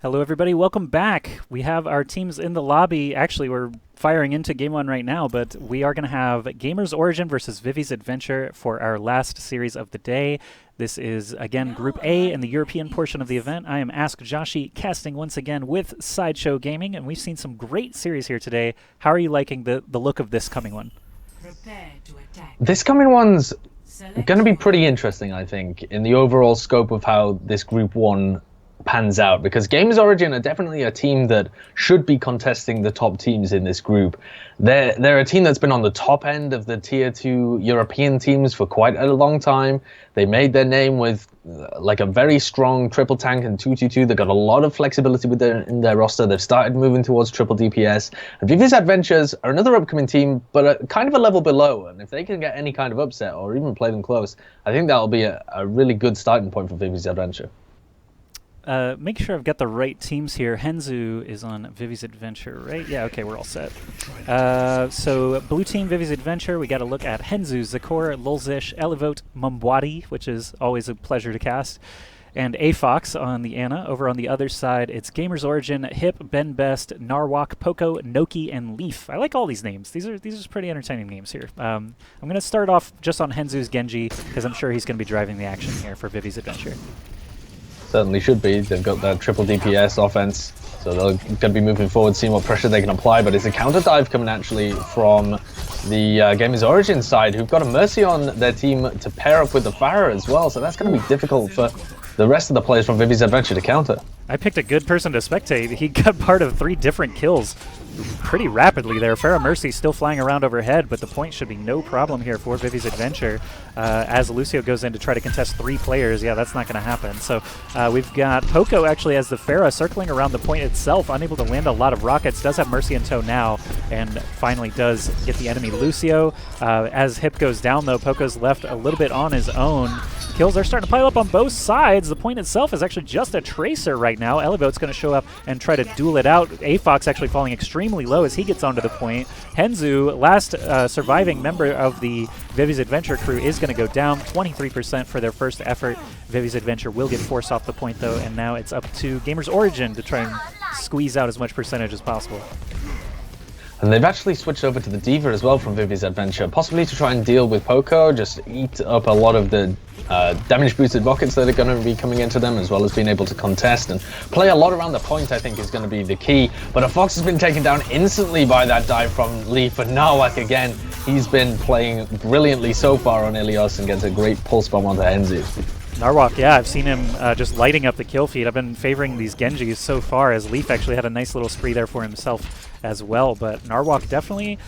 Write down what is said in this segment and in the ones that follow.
Hello, everybody. Welcome back. We have our teams in the lobby. Actually, we're firing into Game 1 right now, but we are going to have GamersOrigin versus Vivi's Adventure for our last series of the day. This is, again, Group A in the European portion of the event. I am Ask Joshi, casting once again with Sideshow Gaming, and we've seen some great series here today. How are you liking the look of this coming one? This coming one's going to be pretty interesting, I think, in the overall scope of how this Group 1 pans out, because GamersOrigin are definitely a team that should be contesting the top teams in this group. They're a team that's been on the top end of the Tier 2 European teams for quite a long time. They made their name with like a very strong triple tank and 222. They've got a lot of flexibility in their roster. They've started moving towards triple DPS. And Vivi's Adventures are another upcoming team, but kind of a level below. And if they can get any kind of upset or even play them close, I think that'll be a really good starting point for Vivi's Adventure. Make sure I've got the right teams here. Henzu is on Vivi's Adventure, right? Yeah, okay, we're all set. So blue team, Vivi's Adventure, we got to look at Henzu, Zakor, Lulzish, Elevote, Mumbwadi, which is always a pleasure to cast, and Afox on the Ana. Over on the other side, it's GamersOrigin, Hip, Ben Best, Narwak, Poco, Noki, and Leaf. I like all these names. These are pretty entertaining names here. I'm going to start off just on Henzu's Genji, because I'm sure he's going to be driving the action here for Vivi's Adventure. Certainly should be. They've got that triple DPS offense, so they're going to be moving forward, seeing what pressure they can apply. But it's a counter dive coming actually from the GamersOrigin side, who've got a Mercy on their team to pair up with the Pharah as well. So that's going to be difficult for the rest of the players from Vivi's Adventure to counter. I picked a good person to spectate. He got part of 3 different kills pretty rapidly there. Pharah Mercy still flying around overhead, but the point should be no problem here for Vivi's Adventure. As Lucio goes in to try to contest 3 players, yeah, that's not going to happen. So we've got Poco actually as the Pharah circling around the point itself, unable to land a lot of rockets, does have Mercy in tow now, and finally does get the enemy Lucio. As Hip goes down, though, Poco's left a little bit on his own. Kills are starting to pile up on both sides. The point itself is actually just a Tracer right now. Elevote's going to show up and try to duel it out. Afox actually falling extremely low as he gets onto the point. Henzu, last surviving member of the Vivi's Adventure crew, is going to go down. 23% for their first effort. Vivi's Adventure will get forced off the point, though, and now it's up to GamersOrigin to try and squeeze out as much percentage as possible. And they've actually switched over to the D.Va as well from Vivi's Adventure, possibly to try and deal with Poco, just eat up a lot of the damage-boosted rockets that are going to be coming into them, as well as being able to contest and play a lot around the point, I think, is going to be the key. But a Fox has been taken down instantly by that dive from Leaf, and Narwak, again, he's been playing brilliantly so far on Ilios and gets a great pulse bomb onto Henzu. Narwak, yeah, I've seen him just lighting up the kill feed. I've been favoring these Genjis so far, as Leaf actually had a nice little spree there for himself as well. But Narwak definitely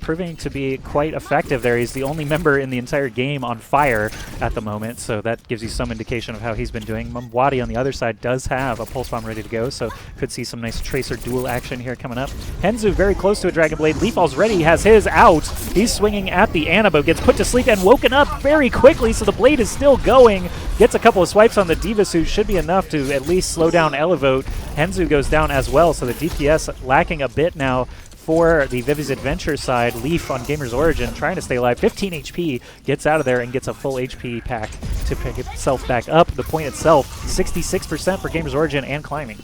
proving to be quite effective there. He's the only member in the entire game on fire at the moment, so that gives you some indication of how he's been doing. Mumbwadi on the other side does have a pulse bomb ready to go, so could see some nice Tracer duel action here coming up. Henzu very close to a Dragon Blade. Leaf already has his out. He's swinging at the Ana, but gets put to sleep and woken up very quickly, so the blade is still going. Gets a couple of swipes on the D.Va suit, should be enough to at least slow down Elevote. Henzu goes down as well, so the DPS lacking a bit now for the Vivi's Adventure side. Leaf on GamersOrigin trying to stay alive. 15 HP, gets out of there and gets a full HP pack to pick itself back up. The point itself, 66% for GamersOrigin and climbing.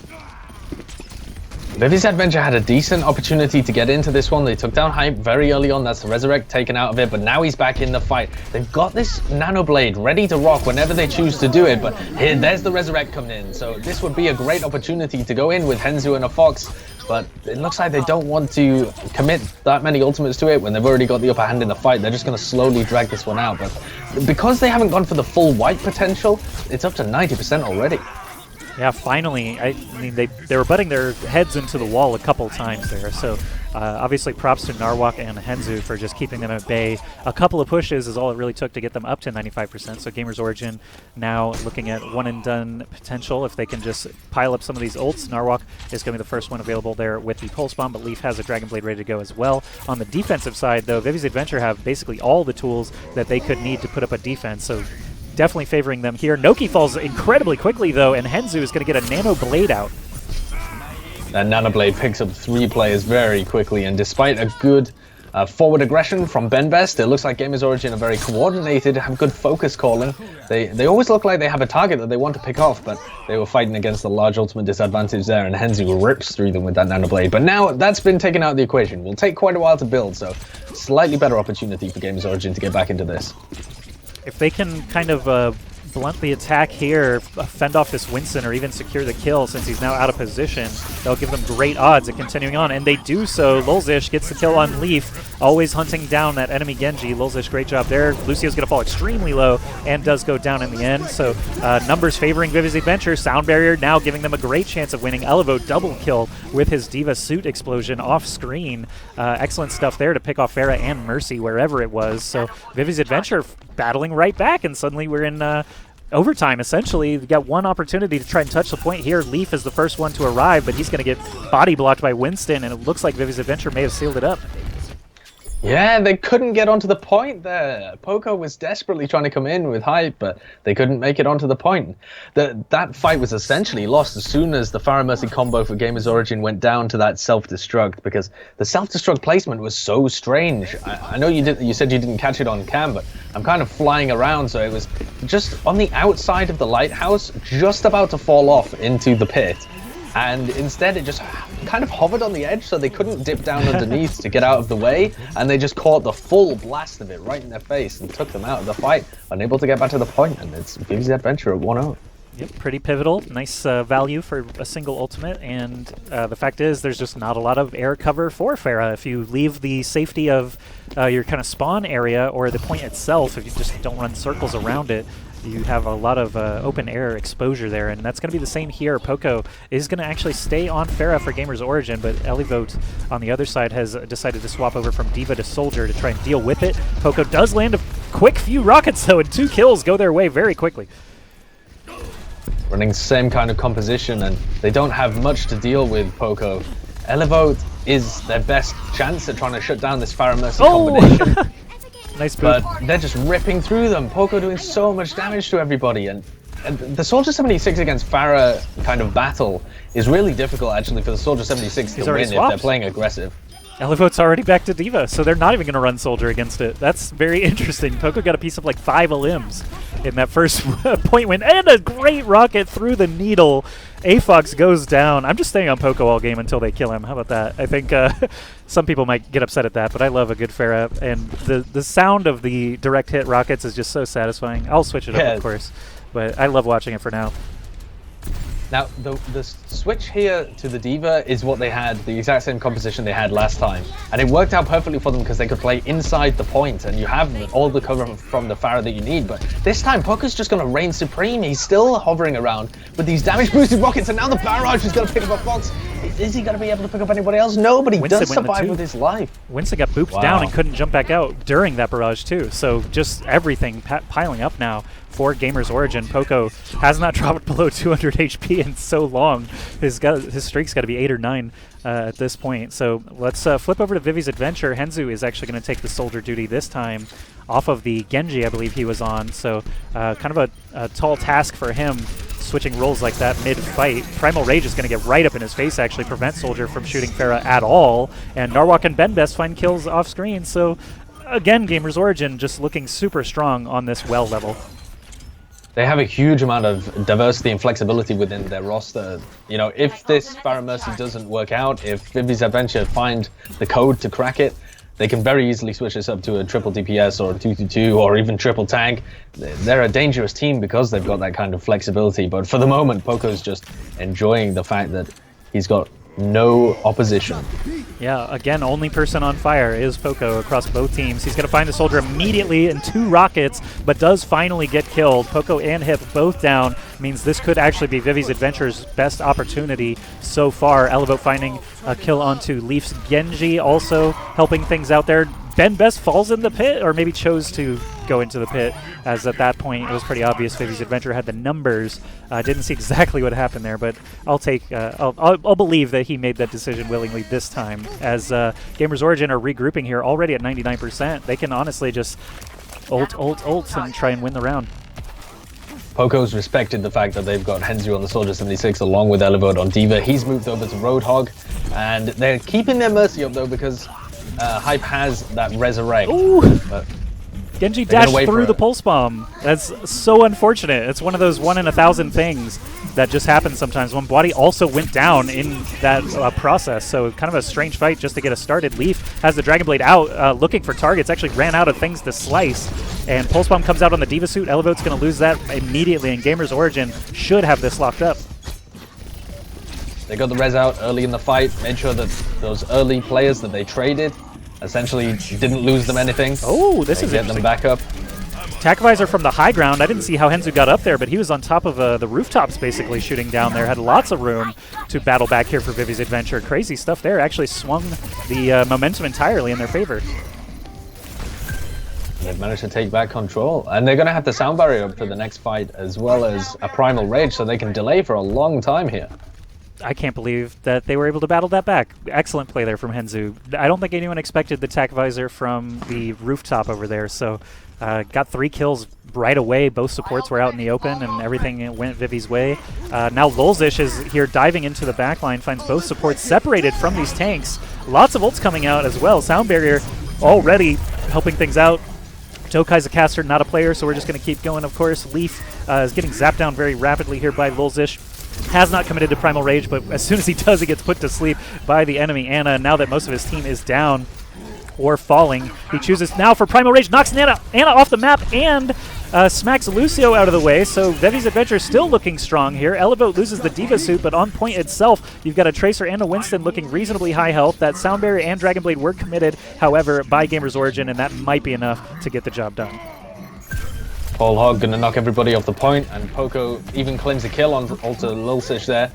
Vivi's Adventure had a decent opportunity to get into this one. They took down Hype very early on. That's the Resurrect taken out of it, but now he's back in the fight. They've got this Nano Blade ready to rock whenever they choose to do it, but here, there's the Resurrect coming in. So this would be a great opportunity to go in with Henzu and a Fox, but it looks like they don't want to commit that many ultimates to it when they've already got the upper hand in the fight. They're just going to slowly drag this one out, but because they haven't gone for the full white potential, it's up to 90% already. Yeah, finally. I mean, they were butting their heads into the wall a couple times there, so obviously props to Narwak and Henzu for just keeping them at bay. A couple of pushes is all it really took to get them up to 95%, so GamersOrigin now looking at one-and-done potential if they can just pile up some of these ults. Narwak is going to be the first one available there with the Pulse Bomb, but Leaf has a Dragon Blade ready to go as well. On the defensive side, though, Vivi's Adventure have basically all the tools that they could need to put up a defense, so definitely favoring them here. Noki falls incredibly quickly, though, and Henzu is going to get a Nano Blade out. That Nano Blade picks up 3 players very quickly, and despite a good forward aggression from BenBest. It looks like GamersOrigin are very coordinated, have good focus calling. They always look like they have a target that they want to pick off, but they were fighting against a large ultimate disadvantage there, and Henzu rips through them with that Nano Blade. But now that's been taken out of the equation. Will take quite a while to build, so slightly better opportunity for GamersOrigin to get back into this. If they can kind of blunt the attack here, fend off this Winston, or even secure the kill since he's now out of position, they'll give them great odds at continuing on, and they do so. Lulzish gets the kill on Leaf, always hunting down that enemy Genji. Lulzish, great job there. Lucio's going to fall extremely low and does go down in the end, so numbers favoring Vivi's Adventure. Sound Barrier now giving them a great chance of winning. Elevo double kill with his D.Va suit explosion off screen. Excellent stuff there to pick off Pharah and Mercy wherever it was, so Vivi's Adventure battling right back, and suddenly we're in overtime, essentially. We got one opportunity to try and touch the point here. Leaf is the first one to arrive, but he's going to get body blocked by Winston, and it looks like Vivi's Adventure may have sealed it up. Yeah, they couldn't get onto the point there. Poco was desperately trying to come in with hype, but they couldn't make it onto the point. That fight was essentially lost as soon as the Pharah Mercy combo for GamersOrigin went down to that self-destruct, because the self-destruct placement was so strange. I know you said you didn't catch it on cam, but I'm kind of flying around, so it was just on the outside of the lighthouse, just about to fall off into the pit. And instead it just kind of hovered on the edge, so they couldn't dip down underneath to get out of the way, and they just caught the full blast of it right in their face and took them out of the fight, unable to get back to the point, and it's Vivi's Adventure at 1-0. Yep, pretty pivotal. Nice value for a single ultimate, and the fact is there's just not a lot of air cover for Pharah. If you leave the safety of your kind of spawn area or the point itself, if you just don't run circles around it, you have a lot of open air exposure there, and that's going to be the same here. Poco is going to actually stay on Pharah for GamersOrigin, but Elivote on the other side has decided to swap over from D.Va to Soldier to try and deal with it. Poco does land a quick few rockets, though, and 2 kills go their way very quickly. Running the same kind of composition, and they don't have much to deal with Poco. Elivote is their best chance at trying to shut down this Pharah Mercy combination. Nice but they're just ripping through them. Poco doing so much damage to everybody, and the Soldier 76 against Pharah kind of battle is really difficult actually for the Soldier 76 to win if they're playing aggressive. Elivote's already back to D.Va, so they're not even going to run Soldier against it. That's very interesting. Poco got a piece of like 5 limbs in that first point win, and a great rocket through the needle. Afox goes down. I'm just staying on Poco all game until they kill him. How about that? I think some people might get upset at that, but I love a good Pharah, and the sound of the direct hit rockets is just so satisfying. I'll switch it up, of course, but I love watching it for now. Now, the switch here to the D.Va is what they had, the exact same composition they had last time. And it worked out perfectly for them because they could play inside the point, and you have all the cover from the Pharah that you need. But this time, Poco's just going to reign supreme. He's still hovering around with these damage-boosted rockets, and now the barrage is going to pick up a Fox. Is he going to be able to pick up anybody else? No, but he does survive with his life. Winston got booped down and couldn't jump back out during that barrage, too. So just everything piling up now for GamersOrigin. Poco has not dropped below 200 HP in so long. His streak's got to be 8 or 9 at this point. So let's flip over to Vivi's Adventure. Henzu is actually going to take the Soldier duty this time off of the Genji, I believe he was on. So kind of a tall task for him, switching roles like that mid-fight. Primal Rage is going to get right up in his face, actually, prevent Soldier from shooting Pharah at all. And Narwhal and BenBest find kills off screen. So again, GamersOrigin just looking super strong on this well level. They have a huge amount of diversity and flexibility within their roster. You know, if this Pharah Mercy doesn't work out, if Vivi's Adventure find the code to crack it, they can very easily switch this up to a triple DPS or a 2-2-2 or even triple tank. They're a dangerous team because they've got that kind of flexibility. But for the moment, Poco's just enjoying the fact that he's got no opposition. Yeah, again, only person on fire is Poco across both teams. He's going to find the Soldier immediately in 2 rockets, but does finally get killed. Poco and Hip both down. Means this could actually be Vivi's Adventure's best opportunity so far. Elivote finding a kill onto Leaf's Genji, also helping things out there. BenBest falls in the pit, or maybe chose to go into the pit, as at that point it was pretty obvious Vivi's Adventure had the numbers. Didn't see exactly what happened there, but I'll believe that he made that decision willingly this time. As GamersOrigin are regrouping here, already at 99%, they can honestly just ult and try and win the round. Poco's respected the fact that they've got Henzu on the Soldier 76 along with Elivote on D.Va. He's moved over to Roadhog, and they're keeping their Mercy up though because Hype has that resurrect. Ooh! But Genji dashed through the pulse bomb. That's so unfortunate. It's one of those 1 in 1,000 things that just happens sometimes. When Bwadi also went down in that process, so kind of a strange fight just to get us started. Leaf has the Dragon Blade out, looking for targets, actually ran out of things to slice, and Pulse Bomb comes out on the Diva Suit. Elevote's going to lose that immediately, and GamersOrigin should have this locked up. They got the res out early in the fight, made sure that those early players that they traded essentially didn't lose them anything. Oh, this is get them back up. Attack Visor from the high ground. I didn't see how Henzu got up there, but he was on top of the rooftops basically shooting down there. Had lots of room to battle back here for Vivi's Adventure. Crazy stuff there. Actually swung the momentum entirely in their favor. They've managed to take back control. And they're going to have the sound barrier up for the next fight as well as a Primal Rage, so they can delay for a long time here. I can't believe that they were able to battle that back. Excellent play there from Henzu. I don't think anyone expected the Attack Visor from the rooftop over there, so got 3 kills right away. Both supports were out in the open, and everything went Vivi's way. Now Lulzish is here diving into the backline, finds both supports separated from these tanks. Lots of ults coming out as well. Sound Barrier already helping things out. Tokai's a caster, not a player, so we're just going to keep going, of course. Leaf is getting zapped down very rapidly here by Lulzish. Has not committed to Primal Rage, but as soon as he does, he gets put to sleep by the enemy Ana. Now that most of his team is down or falling, he chooses now for Primal Rage, knocks Ana off the map, and smacks Lucio out of the way. So Vivi's Adventure still looking strong here. Elevote loses the Diva Suit, but on point itself, you've got a Tracer and a Winston looking reasonably high health. That Sound Barrier and Dragon Blade were committed, however, by GamersOrigin, and that might be enough to get the job done. Paul Hogg gonna knock everybody off the point, and Poco even claims a kill on Alter Lulzish there.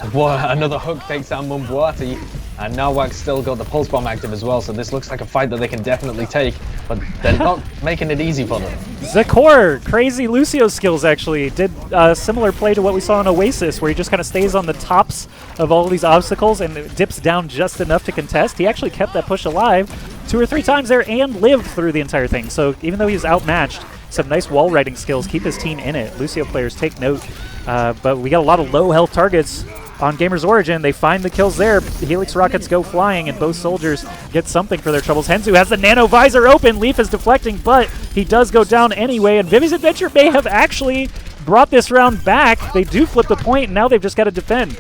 Another hook takes down Mumbuati, and Nawak's still got the Pulse Bomb active as well, so this looks like a fight that they can definitely take, but they're not making it easy for them. Zakor, crazy Lucio skills actually, did a similar play to what we saw in Oasis, where he just kind of stays on the tops of all these obstacles and dips down just enough to contest. He actually kept that push alive 2 or 3 times there and lived through the entire thing, so even though he's outmatched, some nice wall riding skills keep his team in it. Lucio players take note, but we got a lot of low health targets on GamersOrigin. They find the kills there. Helix rockets go flying, and both soldiers get something for their troubles. Henzu has the Nano Visor open. Leaf is deflecting, but he does go down anyway, and Vivi's Adventure may have actually brought this round back. They do flip the point, and now they've just got to defend.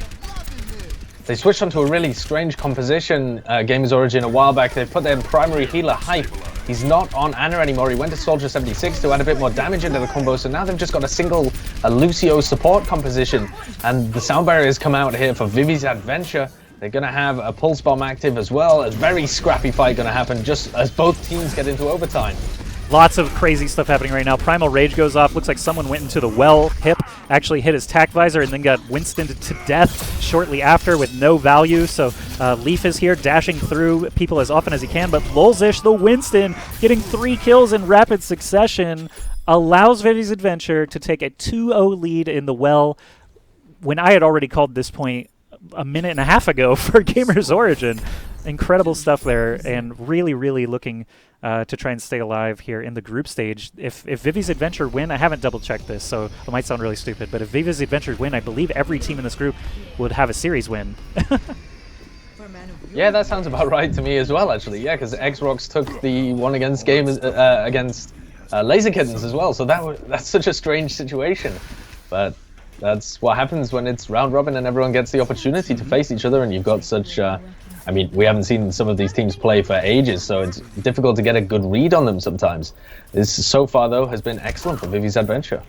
They switched onto a really strange composition, GamersOrigin, a while back. They put their primary healer Hype. He's not on Ana anymore. He went to Soldier 76 to add a bit more damage into the combo, so now they've just got a single Lucio support composition. And the Sound Barrier has come out here for Vivi's Adventure. They're going to have a Pulse Bomb active as well. A very scrappy fight going to happen just as both teams get into overtime. Lots of crazy stuff happening right now. Primal Rage goes off. Looks like someone went into the well. Hip actually hit his Tac Visor and then got Winston to death shortly after with no value. So Leaf is here dashing through people as often as he can. But Lulzish, the Winston, getting 3 kills in rapid succession, allows Vivi's Adventure to take a 2-0 lead in the well when I had already called this point a minute and a half ago for GamersOrigin. Incredible stuff there, and really, really looking to try and stay alive here in the group stage. If Vivi's Adventure win, I haven't double-checked this, so it might sound really stupid, but if Vivi's Adventure win, I believe every team in this group would have a series win. Yeah, that sounds about right to me as well, actually. Yeah, because X-Rocks took the one against Laser Kittens as well, so that's such a strange situation. But that's what happens when it's round robin and everyone gets the opportunity to face each other, and you've got such I mean, we haven't seen some of these teams play for ages, so it's difficult to get a good read on them sometimes. This, so far, though, has been excellent for Vivi's Adventure.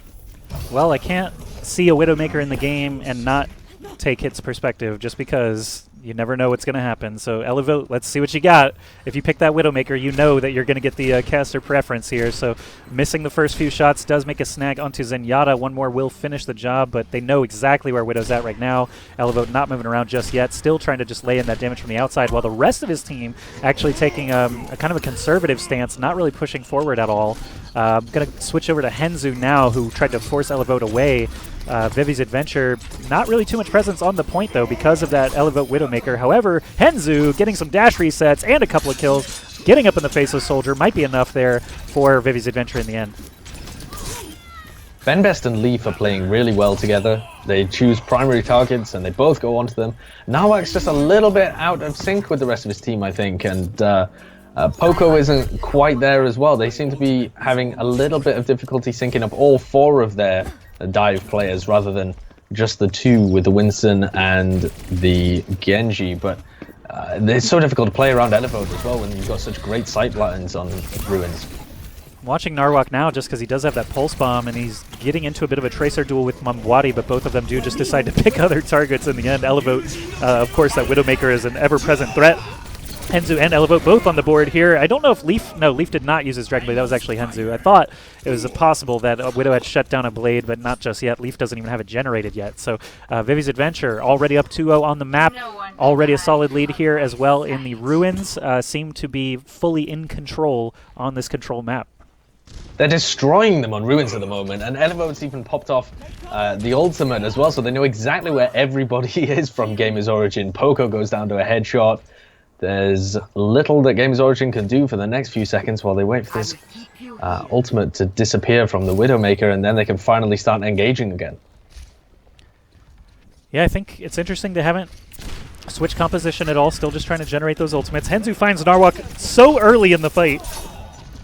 Well, I can't see a Widowmaker in the game and not take Hit's perspective, just because you never know what's going to happen. So, Elevote, let's see what you got. If you pick that Widowmaker, you know that you're going to get the caster preference here. So, missing the first few shots does make a snag onto Zenyatta. One more will finish the job, but they know exactly where Widow's at right now. Elevote not moving around just yet, still trying to just lay in that damage from the outside, while the rest of his team actually taking a kind of a conservative stance, not really pushing forward at all. I'm going to switch over to Henzu now, who tried to force Elevote away. Vivi's Adventure, not really too much presence on the point, though, because of that Elevote Widowmaker. However, Henzu getting some dash resets and a couple of kills, getting up in the face of Soldier might be enough there for Vivi's Adventure in the end. Benbest and Leaf are playing really well together. They choose primary targets and they both go onto them. Narwak's just a little bit out of sync with the rest of his team, I think, and Poco isn't quite there as well. They seem to be having a little bit of difficulty syncing up all 4 of their dive players rather than just the 2 with the Winston and the Genji, but it's so difficult to play around Elevote as well when you've got such great sight patterns on Ruins. I'm watching Narwak now just because he does have that pulse bomb and he's getting into a bit of a tracer duel with Mamwadi, but both of them do just decide to pick other targets in the end. Elevote, of course, that Widowmaker is an ever-present threat. Henzu and Elevote both on the board here. I don't know if Leaf... No, Leaf did not use his Dragon Blade. That was actually Henzu. I thought it was possible that Widow had shut down a Blade, but not just yet. Leaf doesn't even have it generated yet. So Vivi's Adventure already up 2-0 on the map. Already a solid lead here as well in the Ruins. Seem to be fully in control on this control map. They're destroying them on Ruins at the moment, and Elevote's even popped off the ultimate as well, so they know exactly where everybody is from GamersOrigin. Poco goes down to a headshot. There's little that GamersOrigin can do for the next few seconds while they wait for this ultimate to disappear from the Widowmaker, and then they can finally start engaging again. Yeah, I think it's interesting they haven't switched composition at all, still just trying to generate those ultimates. Henzu finds Narwak so early in the fight.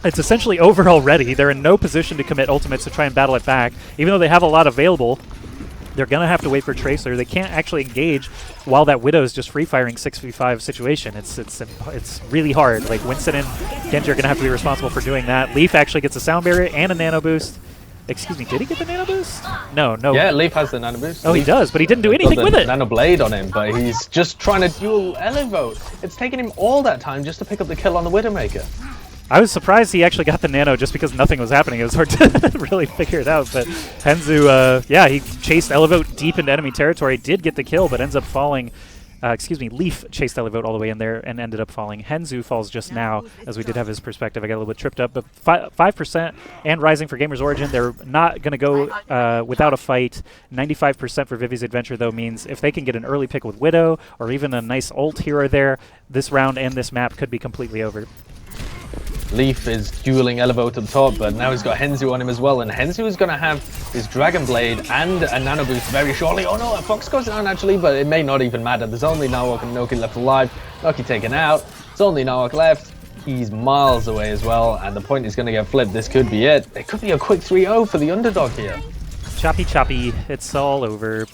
It's essentially over already. They're in no position to commit ultimates to try and battle it back. Even though they have a lot available, they're going to have to wait for Tracer. They can't actually engage while that Widow is just free-firing 6v5 situation. It's really hard. Like, Winston and Genji are going to have to be responsible for doing that. Leaf actually gets a sound barrier and a nano boost. Excuse me, did he get the nano boost? No. Yeah, Leaf has the nano boost. Oh, Leaf he does, but he didn't do anything with it. Nano blade on him, but he's just trying to duel Elevote. It's taken him all that time just to pick up the kill on the Widowmaker. I was surprised he actually got the nano just because nothing was happening. It was hard to really figure it out. But Henzu, yeah, he chased Elevote deep into enemy territory, did get the kill, but ends up falling. Leaf chased Elevote all the way in there and ended up falling. Henzu falls just now, as we did have his perspective. I got a little bit tripped up, but 5% and rising for GamersOrigin. They're not going to go without a fight. 95% for Vivi's Adventure, though, means if they can get an early pick with Widow or even a nice ult here or there, this round and this map could be completely over. Leaf is dueling Elevote at the top, but now he's got Henzu on him as well, and Henzu is going to have his Dragon Blade and a Nano Boost very shortly. Oh no, a Fox goes down actually, but it may not even matter. There's only Narwak and Noki left alive. Noki taken out. It's only Narwak left. He's miles away as well, and the point is going to get flipped. This could be it. It could be a quick 3-0 for the underdog here. Choppy. It's all over.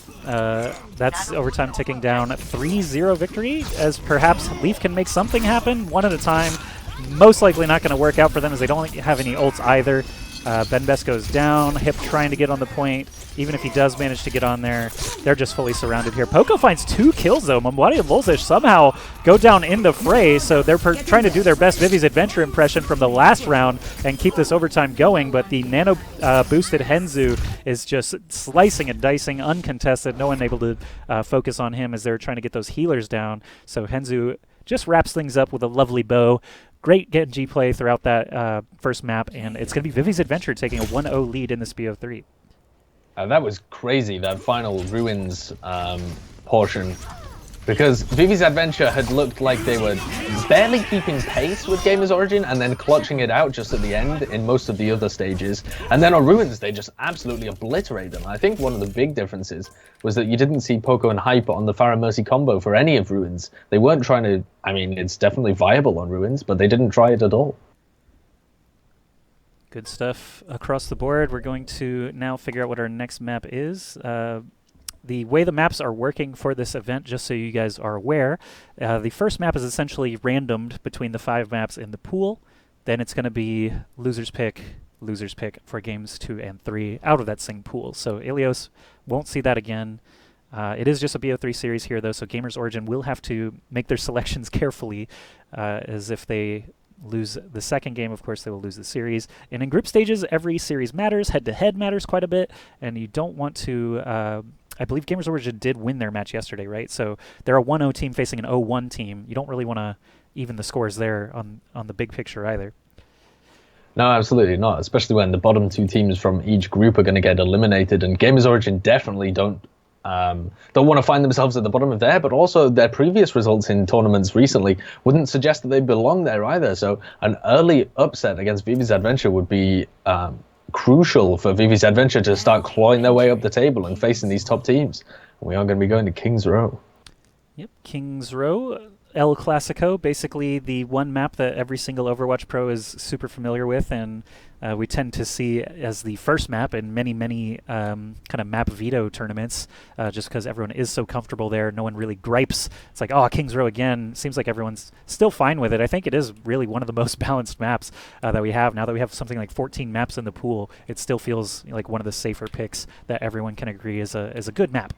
That's overtime ticking down. 3-0 victory, as perhaps Leaf can make something happen one at a time. Most likely not going to work out for them as they don't have any ults either. Benbest goes down. Hip trying to get on the point. Even if he does manage to get on there, they're just fully surrounded here. Poco finds 2 kills, though. Mamwadi and Volzish somehow go down in the fray, so they're trying to do their best Vivi's Adventure impression from the last round and keep this overtime going, but the nano-boosted Henzu is just slicing and dicing, uncontested. No one able to focus on him as they're trying to get those healers down. So Henzu just wraps things up with a lovely bow. Great Genji play throughout that first map, and it's going to be Vivi's Adventure taking a 1-0 lead in this BO3. That was crazy, that final Ruins portion, because Vivi's Adventure had looked like they were barely keeping pace with GamersOrigin and then clutching it out just at the end in most of the other stages. And then on Ruins, they just absolutely obliterate them. I think one of the big differences was that you didn't see Poco and Hype on the Pharah Mercy combo for any of Ruins. They weren't trying to, I mean, it's definitely viable on Ruins, but they didn't try it at all. Good stuff across the board. We're going to now figure out what our next map is. The way the maps are working for this event, just so you guys are aware, the first map is essentially randomed between the 5 maps in the pool. Then it's going to be losers pick for games 2 and 3 out of that same pool. So Ilios won't see that again. It is just a BO3 series here, though, so GamersOrigin will have to make their selections carefully, as if they lose the second game, of course, they will lose the series. And in group stages, every series matters. Head-to-head matters quite a bit, and you don't want to... I believe GamersOrigin did win their match yesterday, right? So they're a 1-0 team facing an 0-1 team. You don't really want to even the scores there on the big picture either. No, absolutely not, especially when the bottom 2 teams from each group are going to get eliminated, and GamersOrigin definitely don't want to find themselves at the bottom of there, but also their previous results in tournaments recently wouldn't suggest that they belong there either. So an early upset against Vivi's Adventure would be crucial for Vivi's Adventure to start clawing their way up the table and facing these top teams. We are going to be going to King's Row. Yep, King's Row, El Clasico, basically the one map that every single Overwatch pro is super familiar with, and we tend to see as the first map in many kind of map veto tournaments, just because everyone is so comfortable there. No one really gripes. It's like, oh, King's Row again. Seems like everyone's still fine with it. I think it is really one of the most balanced maps that we have. Now that we have something like 14 maps in the pool, it still feels like one of the safer picks that everyone can agree is a good map.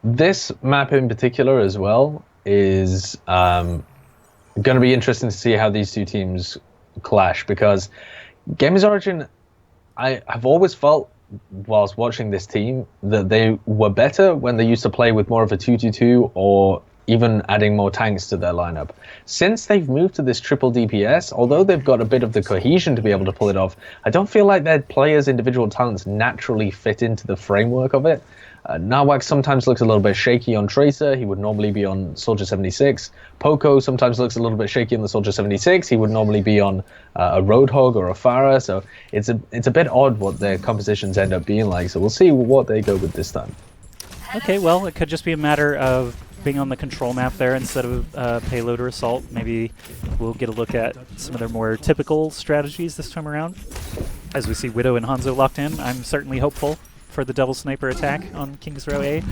This map in particular as well is going to be interesting to see how these two teams clash, because GamersOrigin, I have always felt whilst watching this team that they were better when they used to play with more of a 2-2-2 or even adding more tanks to their lineup. Since they've moved to this triple DPS, although they've got a bit of the cohesion to be able to pull it off, I don't feel like their players' individual talents naturally fit into the framework of it. Nawak sometimes looks a little bit shaky on Tracer. He would normally be on Soldier 76. Poco sometimes looks a little bit shaky on the Soldier 76. He would normally be on a Roadhog or a Pharah. So it's a bit odd what their compositions end up being like. So we'll see what they go with this time. Okay, well, it could just be a matter of being on the control map there instead of payload or assault. Maybe we'll get a look at some of their more typical strategies this time around. As we see Widow and Hanzo locked in, I'm certainly hopeful for the double sniper attack on King's Row A.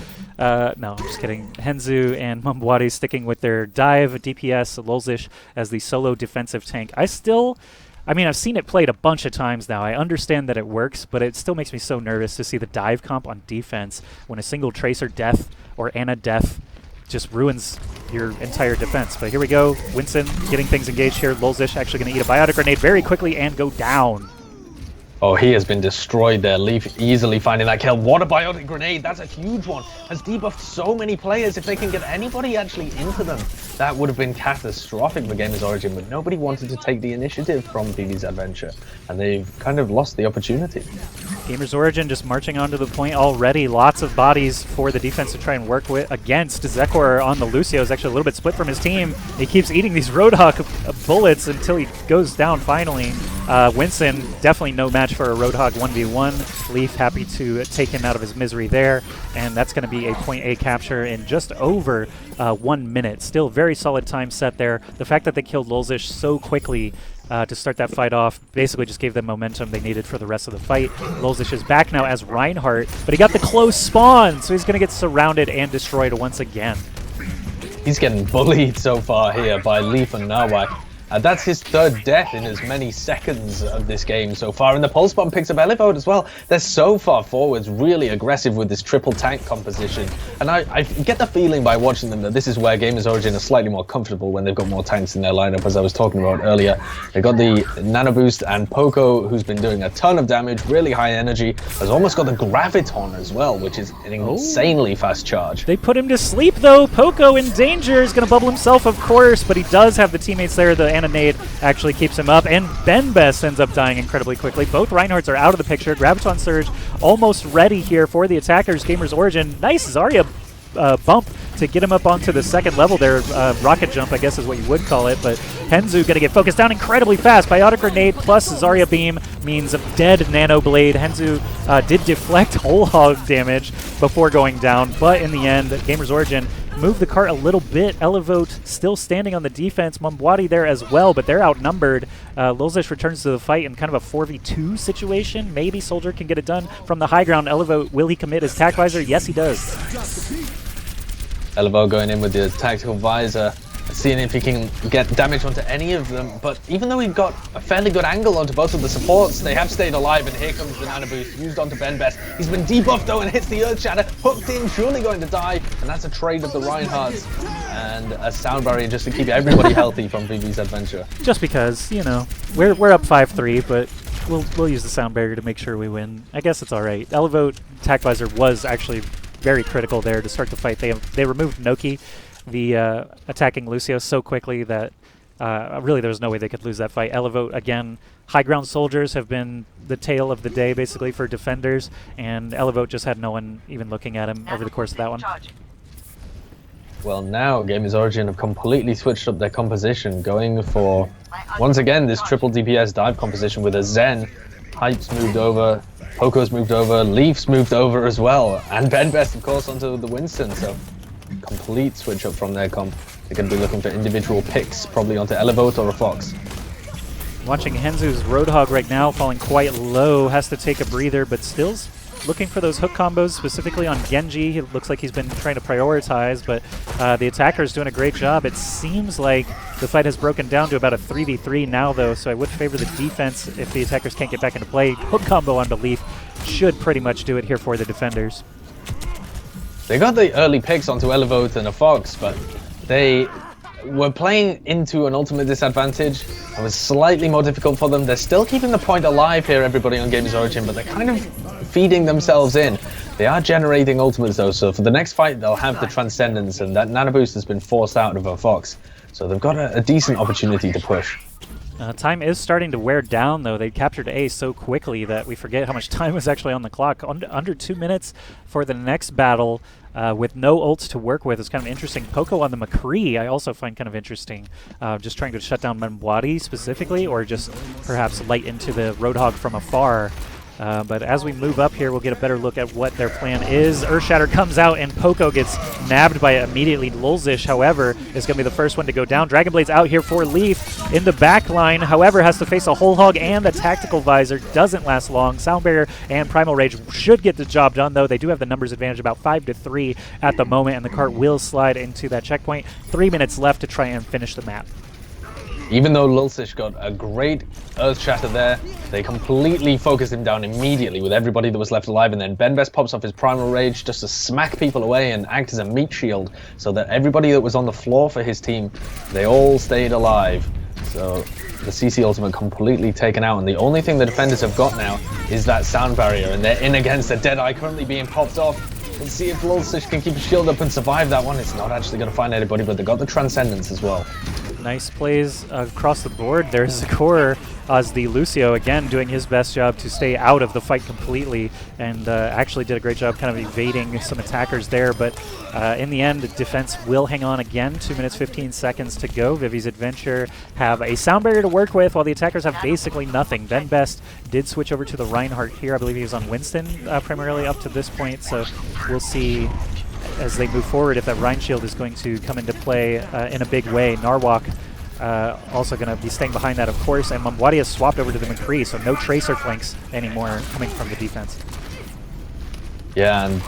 No, I'm just kidding. Henzu and Mumbwadi sticking with their dive, DPS, Lolzish as the solo defensive tank. I mean, I've seen it played a bunch of times now. I understand that it works, but it still makes me so nervous to see the dive comp on defense when a single Tracer death or Ana death just ruins your entire defense. But here we go. Winston getting things engaged here. Lolzish actually going to eat a biotic grenade very quickly and go down. Oh, he has been destroyed there. Leaf easily finding that kill. What a biotic grenade. That's a huge one. Has debuffed so many players. If they can get anybody actually into them, that would have been catastrophic for GamersOrigin, but nobody wanted to take the initiative from Vivi's Adventure, and they've kind of lost the opportunity. GamersOrigin just marching onto the point already. Lots of bodies for the defense to try and work with against. Zekor on the Lucio is actually a little bit split from his team. He keeps eating these Roadhog bullets until he goes down finally. Winston, definitely no match for a Roadhog 1v1. Leaf happy to take him out of his misery there, and that's going to be a point A capture in just over 1 minute. Still very solid time set there. The fact that they killed Lolzish so quickly to start that fight off basically just gave them momentum they needed for the rest of the fight. Lolzish is back now as Reinhardt, but he got the close spawn, so he's going to get surrounded and destroyed once again. He's getting bullied so far here by Leaf and Nawak. That's his third death in as many seconds of this game so far, and the Pulse Bomb picks up Elevote as well. They're so far forwards, really aggressive with this triple tank composition, and I get the feeling by watching them that this is where GamersOrigin are slightly more comfortable when they've got more tanks in their lineup, as I was talking about earlier. They got the Nano Boost, and Poco, who's been doing a ton of damage, really high energy, has almost got the Graviton as well, which is an insanely fast charge. They put him to sleep though. Poco in danger, is going to bubble himself of course, but he does have the teammates there. The Nade actually keeps him up, and Benbest ends up dying incredibly quickly. Both Reinhardts are out of the picture. Graviton Surge almost ready here for the attackers. GamersOrigin, nice Zarya bump to get him up onto the second level there. Rocket jump, I guess is what you would call it, but Henzu going to get focused down incredibly fast. Biotic Grenade plus Zarya Beam means dead Nano Blade. Henzu did deflect whole hog damage before going down, but in the end, GamersOrigin move the cart a little bit. Elevote still standing on the defense. Mumbwadi there as well, but they're outnumbered. Lolzish returns to the fight in kind of a 4v2 situation. Maybe Soldier can get it done from the high ground. Elevote, will he commit his tac visor? Yes, he does. Elevote going in with the tactical visor, seeing if he can get damage onto any of them, but even though he got a fairly good angle onto both of the supports, they have stayed alive, and here comes the Nano Boost, used onto Benbest. He's been debuffed though and hits the Earth Shatter, hooked in, surely going to die, and that's a trade of the Reinhardts, and a sound barrier just to keep everybody healthy from Vivi's Adventure. Just because, you know, we're up 5-3, but we'll use the sound barrier to make sure we win. I guess it's alright. Elevote tac visor was actually very critical there to start the fight. They removed Noki, the attacking Lucio, so quickly that really there was no way they could lose that fight. Elevote, again, high ground soldiers have been the tale of the day basically for defenders, and Elevote just had no one even looking at him over the course of that one. Well, now GamersOrigin have completely switched up their composition, going for, once again, this triple DPS dive composition with a Zen. Hype's moved over, Poco's moved over, Leaf's moved over as well, and BenBest, of course, onto the Winston, so complete switch up from their comp. They're going to be looking for individual picks, probably onto Elevote or a Fox. Watching Henzu's Roadhog right now falling quite low, has to take a breather, but still's looking for those hook combos, specifically on Genji. It looks like he's been trying to prioritize, but the attacker's doing a great job. It seems like the fight has broken down to about a 3v3 now, though, so I would favor the defense if the attackers can't get back into play. Hook combo onto Leaf should pretty much do it here for the defenders. They got the early picks onto Elevote and a Fox, but they were playing into an ultimate disadvantage. It was slightly more difficult for them. They're still keeping the point alive here, everybody on GamersOrigin, but they're kind of feeding themselves in. They are generating ultimates though, so for the next fight they'll have the Transcendence, and that Nano Boost has been forced out of a Fox. So they've got a decent opportunity to push. Time is starting to wear down, though. They captured A so quickly that we forget how much time was actually on the clock. Under 2 minutes for the next battle with no ults to work with is kind of interesting. Poco on the McCree I also find kind of interesting. Just trying to shut down Mbwadi specifically, or just perhaps light into the Roadhog from afar. But as we move up here, we'll get a better look at what their plan is. Earthshatter comes out, and Poco gets nabbed by immediately. Lulzish, however, is going to be the first one to go down. Dragon Blade's out here for Leaf in the back line, however, has to face a Whole Hog and the Tactical Visor. Doesn't last long. Sound Barrier and Primal Rage should get the job done, though. They do have the numbers advantage, about 5-3 at the moment, and the cart will slide into that checkpoint. 3 minutes left to try and finish the map. Even though Lulzish got a great Earth Shatter there, they completely focused him down immediately with everybody that was left alive, and then BenBest pops off his Primal Rage just to smack people away and act as a meat shield, so that everybody that was on the floor for his team, they all stayed alive. So the CC ultimate completely taken out, and the only thing the defenders have got now is that Sound Barrier, and they're in against a Deadeye currently being popped off. Let's see if Lulzish can keep his shield up and survive that one. It's not actually going to find anybody, but they got the Transcendence as well. Nice plays across the board. There's Zakor as the Lucio, again, doing his best job to stay out of the fight completely, and actually did a great job kind of evading some attackers there. But in the end, defense will hang on again. 2 minutes, 15 seconds to go. Vivi's Adventure have a Sound Barrier to work with, while the attackers have basically nothing. BenBest did switch over to the Reinhardt here. I believe he was on Winston primarily up to this point, so we'll see as they move forward if that Rhine Shield is going to come into play in a big way. Narwhal also going to be staying behind that, of course, and Mbwadi has swapped over to the McCree, so no Tracer flanks anymore coming from the defense. Yeah, and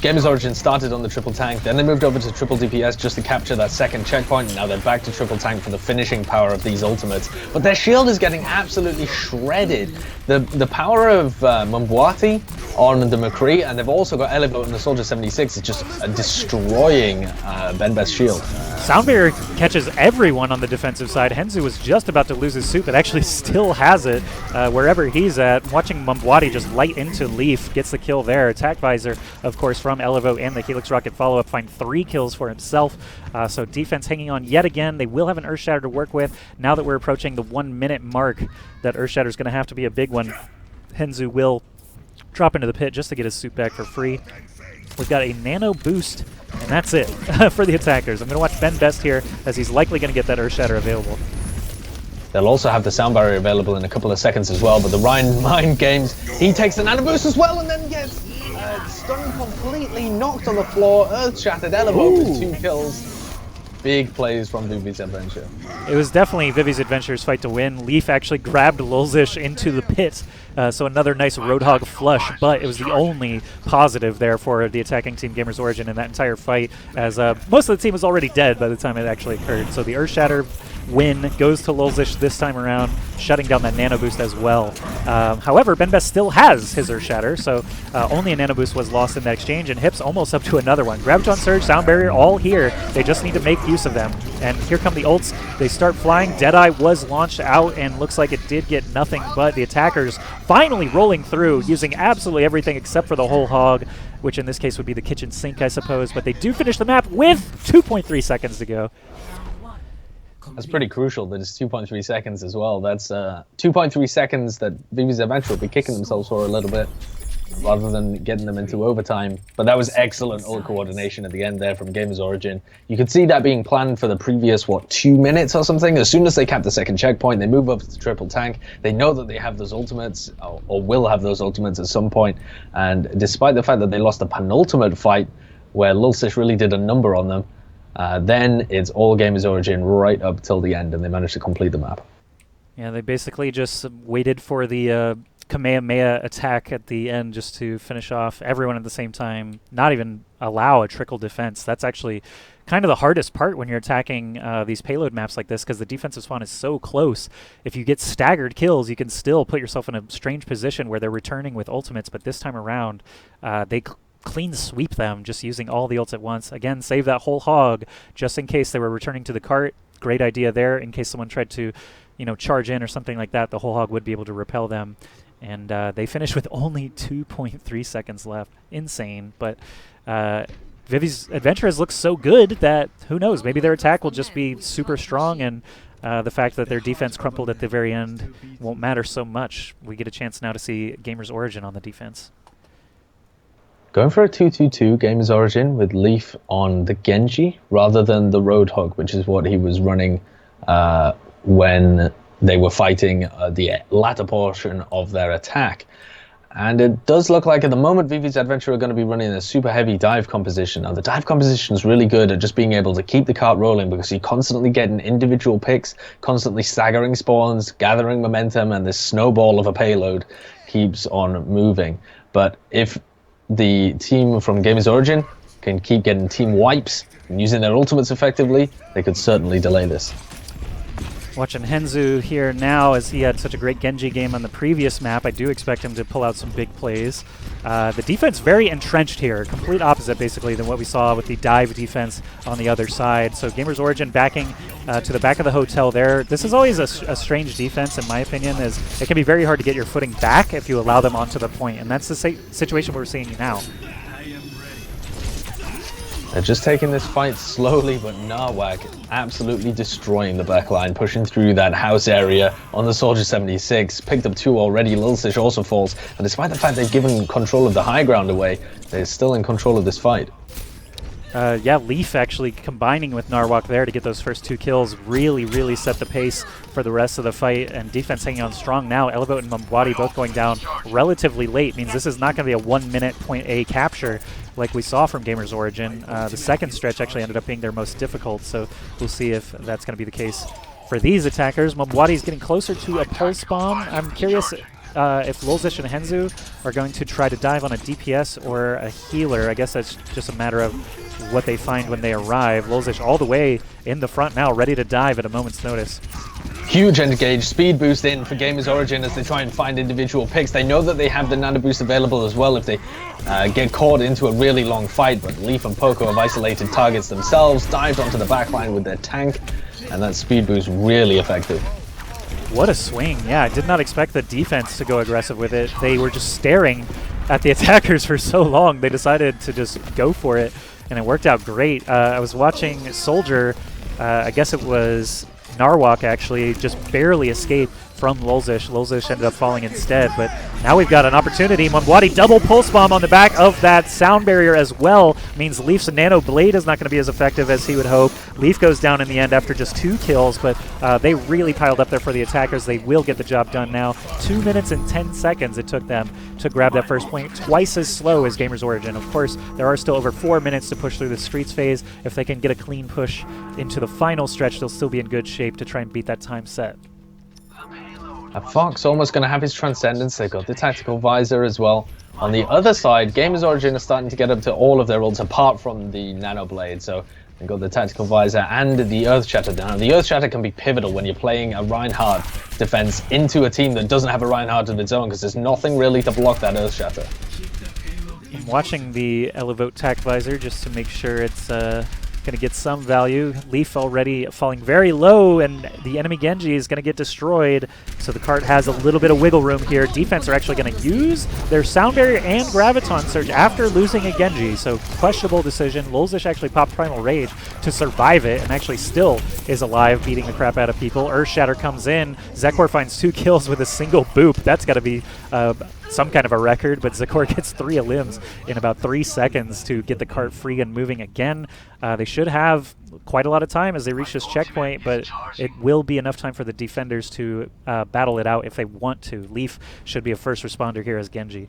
GamersOrigin started on the triple tank, then they moved over to triple DPS just to capture that second checkpoint, and now they're back to triple tank for the finishing power of these ultimates. But their shield is getting absolutely shredded. The power of Mbwadi on the McCree, and they've also got Elevote and the Soldier 76 is just destroying BenBest's shield. Sound Barrier catches everyone on the defensive side. Henzu was just about to lose his suit, but actually still has it wherever he's at. Watching Mbwadi just light into Leaf, gets the kill there. Attack Visor, of course, from Elevote and the Helix Rocket follow-up, find 3 kills for himself. So defense hanging on yet again. They will have an Earthshatter to work with. Now that we're approaching the 1 minute mark, that Earthshatter is going to have to be a big one. Henzu will drop into the pit just to get his suit back for free. We've got a Nano Boost, and that's it for the attackers. I'm going to watch BenBest here, as he's likely going to get that Earthshatter available. They'll also have the Sound Barrier available in a couple of seconds as well, but the Ryan Mind Games, he takes the Nano Boost as well, and then gets stunned completely, knocked on the floor, Earth Shattered, Elevote with 2 kills. Big plays from Vivi's Adventure. It was definitely Vivi's Adventure's fight to win. Leaf actually grabbed Lulzish into the pit, so another nice Roadhog flush, but it was the only positive there for the attacking team GamersOrigin in that entire fight, as most of the team was already dead by the time it actually occurred. So the Earthshatter win goes to Lulzish this time around, shutting down that Nano Boost as well. However, BenBest still has his Earthshatter, so only a Nano Boost was lost in that exchange, and Hip's almost up to another one. Graviton Surge, Sound Barrier, all here. They just need to make use of them. And here come the ults. They start flying. Deadeye was launched out, and looks like it did get nothing but the attackers finally rolling through, using absolutely everything except for the Whole Hog, which in this case would be the kitchen sink, I suppose. But they do finish the map with 2.3 seconds to go. That's pretty crucial that it's 2.3 seconds as well. That's 2.3 seconds that Vivi's Adventure will be kicking themselves for a little bit. rather than getting them into overtime. But that was excellent ult coordination at the end there from GamersOrigin. You could see that being planned for the previous, 2 minutes or something. As soon as they cap the second checkpoint, they move up to the triple tank. They know that they have those ultimates, or will have those ultimates at some point. And despite the fact that they lost the penultimate fight, where Lulsish really did a number on them, then it's all GamersOrigin right up till the end, and they managed to complete the map. Yeah, they basically just waited for the Kamehameha attack at the end just to finish off everyone at the same time, not even allow a trickle defense. That's actually kind of the hardest part when you're attacking these payload maps like this, because the defensive spawn is so close. If you get staggered kills, you can still put yourself in a strange position where they're returning with ultimates, but this time around, they clean sweep them just using all the ults at once. Again, save that whole hog just in case they were returning to the cart. Great idea there. In case someone tried to, charge in or something like that, the whole hog would be able to repel them. And they finished with only 2.3 seconds left. Insane. But Vivi's Adventurers looks so good that, who knows, maybe their attack will just be super strong, and the fact that their defense crumpled at the very end won't matter so much. We get a chance now to see GamersOrigin on the defense. Going for a 2-2-2 GamersOrigin with Leaf on the Genji rather than the Roadhog, which is what he was running when they were fighting the latter portion of their attack. And it does look like at the moment Vivi's Adventure are going to be running a super heavy dive composition. Now the dive composition is really good at just being able to keep the cart rolling, because you're constantly getting individual picks, constantly staggering spawns, gathering momentum, and this snowball of a payload keeps on moving. But if the team from GamersOrigin can keep getting team wipes and using their ultimates effectively, they could certainly delay this. Watching Henzu here now, as he had such a great Genji game on the previous map. I do expect him to pull out some big plays. The defense very entrenched here, complete opposite basically than what we saw with the dive defense on the other side. So GamersOrigin backing to the back of the hotel there. This is always a strange defense, in my opinion, as it can be very hard to get your footing back if you allow them onto the point, and that's the situation we're seeing now. They're just taking this fight slowly, but Narwhal absolutely destroying the backline, pushing through that house area on the Soldier 76. Picked up 2 already. Lilsish also falls, but despite the fact they've given control of the high ground away, they're still in control of this fight. Yeah, Leaf actually combining with Narwhal there to get those first 2 kills really set the pace for the rest of the fight, and defense hanging on strong now. Elevate and Mambwadi both going down relatively late means this is not going to be a 1-minute point A capture like we saw from GamersOrigin. The second stretch actually ended up being their most difficult, so we'll see if that's going to be the case for these attackers. Mambwadi is getting closer to a pulse bomb. I'm curious if Lulzish and Henzu are going to try to dive on a DPS or a healer. I guess that's just a matter of what they find when they arrive. Lulzish all the way in the front now, ready to dive at a moment's notice. Huge engage, speed boost in for GamersOrigin as they try and find individual picks. They know that they have the nano boost available as well if they get caught into a really long fight, but Leaf and Poco have isolated targets themselves, dived onto the backline with their tank, and that speed boost really effective. What a swing. Yeah, I did not expect the defense to go aggressive with it. They were just staring at the attackers for so long. They decided to just go for it, and it worked out great. I was watching Soldier, I guess it was Narwhal actually, just barely escape from Lulzish. Lulzish ended up falling instead, but now we've got an opportunity. Mambwadi double pulse bomb on the back of that sound barrier as well means Leaf's nano blade is not going to be as effective as he would hope. Leaf goes down in the end after just 2 kills, but they really piled up there for the attackers. They will get the job done now. 2 minutes and 10 seconds it took them to grab that first point, twice as slow as GamersOrigin. Of course, there are still over 4 minutes to push through the streets phase. If they can get a clean push into the final stretch, they'll still be in good shape to try and beat that time set. Fox almost going to have his Transcendence. They've got the Tactical Visor as well. On the other side, GamersOrigin are starting to get up to all of their ults apart from the Nano Blade. So they've got the Tactical Visor and the Earth Shatter down. The Earth Shatter can be pivotal when you're playing a Reinhardt defense into a team that doesn't have a Reinhardt of its own, because there's nothing really to block that Earth Shatter. I'm watching the Elevote Tac Visor just to make sure it's going to get some value. Leaf already falling very low, and the enemy Genji is going to get destroyed. So the cart has a little bit of wiggle room here. Defense are actually going to use their Sound Barrier and Graviton Surge after losing a Genji. So questionable decision. Lulzish actually popped Primal Rage to survive it and actually still is alive, beating the crap out of people. Earthshatter comes in. Zekor finds 2 kills with a single boop. That's got to be some kind of a record, but Zekor gets 3 limbs in about 3 seconds to get the cart free and moving again. They should have quite a lot of time as they reach this checkpoint, but it will be enough time for the defenders to battle it out if they want to. Leaf should be a first responder here as Genji.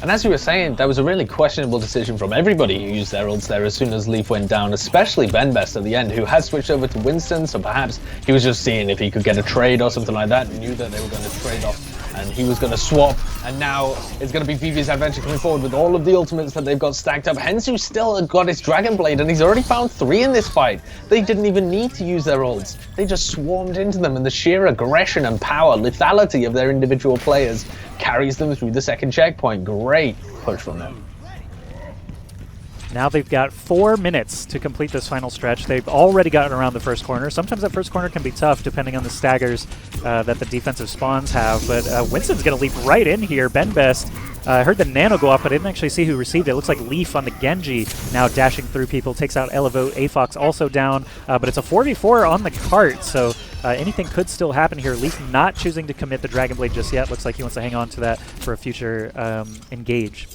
And as you were saying, that was a really questionable decision from everybody who used their ults there as soon as Leaf went down, especially Benbest at the end, who had switched over to Winston, so perhaps he was just seeing if he could get a trade or something like that, and knew that they were going to trade off, and he was going to swap, and now it's going to be Vivi's Adventure coming forward with all of the ultimates that they've got stacked up. Hensu still got his Dragon Blade, and he's already found 3 in this fight. They didn't even need to use their ults. They just swarmed into them, and the sheer aggression and power, lethality of their individual players carries them through the second checkpoint. Great push from them. Now they've got 4 minutes to complete this final stretch. They've already gotten around the first corner. Sometimes that first corner can be tough depending on the staggers that the defensive spawns have, but Winston's going to leap right in here. Benbest, I heard the nano go off, but I didn't actually see who received it. It looks like Leaf on the Genji now dashing through people, takes out Elevote. Afox also down, but it's a 4v4 on the cart, so anything could still happen here. Leaf not choosing to commit the Dragon Blade just yet. Looks like he wants to hang on to that for a future engage.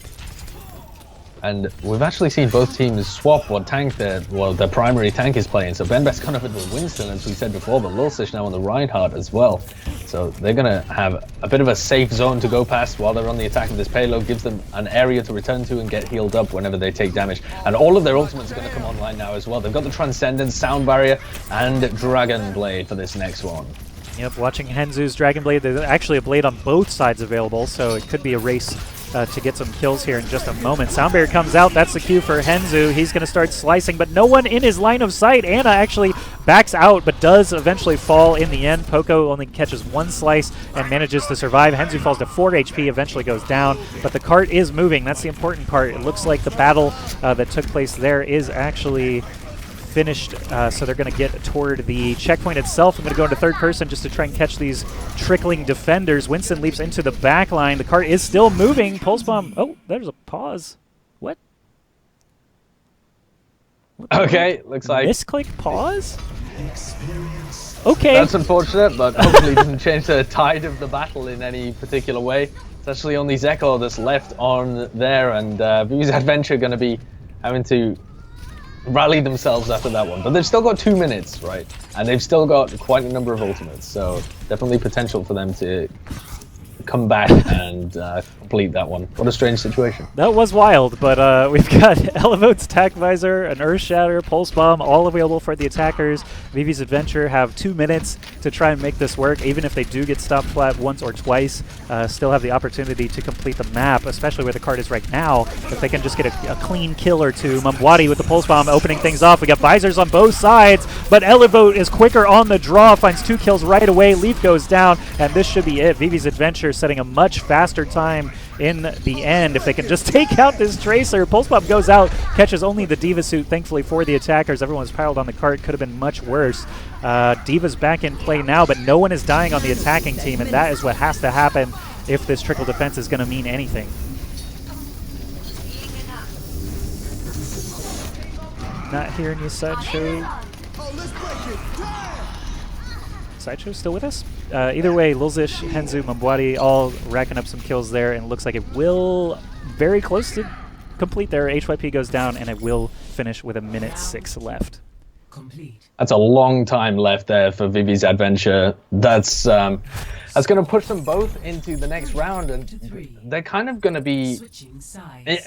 And we've actually seen both teams swap what tank their primary tank is playing. So Benbest gone over to Winston, as we said before, but Lulzish now on the Reinhardt as well. So they're going to have a bit of a safe zone to go past while they're on the attack of this payload. Gives them an area to return to and get healed up whenever they take damage. And all of their ultimates are going to come online now as well. They've got the Transcendence, Sound Barrier, and Dragon Blade for this next one. Yep, watching Henzu's Dragon Blade. There's actually a blade on both sides available, so it could be a race to get some kills here in just a moment. Sound Barrier comes out. That's the cue for Henzu. He's going to start slicing, but no one in his line of sight. Anna actually backs out, but does eventually fall in the end. Poco only catches 1 slice and manages to survive. Henzu falls to 4 HP, eventually goes down, but the cart is moving. That's the important part. It looks like the battle that took place there is actually finished, so they're going to get toward the checkpoint itself. I'm going to go into third person just to try and catch these trickling defenders. Winston leaps into the back line. The cart is still moving. Pulse Bomb. Oh, there's a pause. What? Okay, looks like misclick pause? Okay. That's unfortunate, but hopefully it doesn't change the tide of the battle in any particular way. It's actually only Zekor that's left on there, and Vivi's Adventure going to be having to rally themselves after that one. But they've still got 2 minutes, right? And they've still got quite a number of ultimates, so definitely potential for them to come back and complete that one. What a strange situation. That was wild, but we've got Elevote's Attack Visor, an Earthshatter, Pulse Bomb, all available for the attackers. Vivi's Adventure have 2 minutes to try and make this work. Even if they do get stopped flat once or twice, still have the opportunity to complete the map, especially where the card is right now. If they can just get a clean kill or two. Mumwadi with the Pulse Bomb opening things off. We got Visors on both sides, but Elevote is quicker on the draw, finds 2 kills right away. Leaf goes down, and this should be it. Vivi's Adventure setting a much faster time in the end. If they can just take out this Tracer. Pulse Bomb goes out, catches only the Diva suit, thankfully for the attackers. Everyone's piled on the cart, could have been much worse. Diva's back in play now, but no one is dying on the attacking team, and that is what has to happen if this trickle defense is going to mean anything. Not hearing you, Sideshow. Sideshow still with us? Either way, Lulzish, Henzu, Mumwadi all racking up some kills there, and it looks like it will very close to complete there. HYP goes down, and it will finish with 1:06 left. That's a long time left there for Vivi's Adventure. That's going to push them both into the next round, and they're kind of going to be,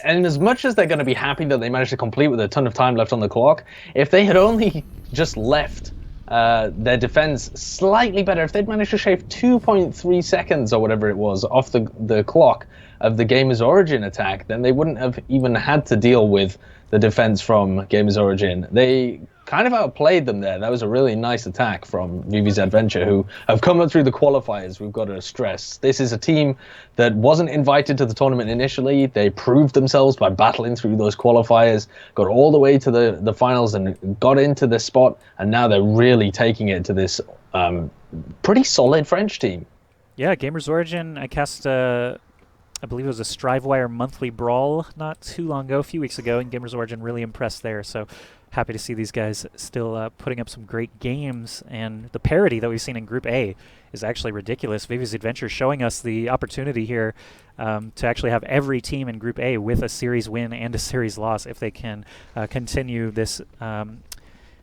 and as much as they're going to be happy that they managed to complete with a ton of time left on the clock, if they had only just left their defense slightly better, if they'd managed to shave 2.3 seconds or whatever it was off the clock of the GamersOrigin attack, then they wouldn't have even had to deal with the defense from GamersOrigin. They kind of outplayed them there. That was a really nice attack from Vivi's Adventure, who have come up through the qualifiers. We've got to stress this is a team that wasn't invited to the tournament initially. They proved themselves by battling through those qualifiers, got all the way to the finals and got into this spot, and now they're really taking it to this pretty solid French team. Yeah, GamersOrigin, I cast I believe it was a Strivewire monthly brawl not too long ago, a few weeks ago, and GamersOrigin really impressed there. So happy to see these guys still putting up some great games, and the parity that we've seen in Group A is actually ridiculous. Vivi's Adventure showing us the opportunity here to actually have every team in Group A with a series win and a series loss if they can continue this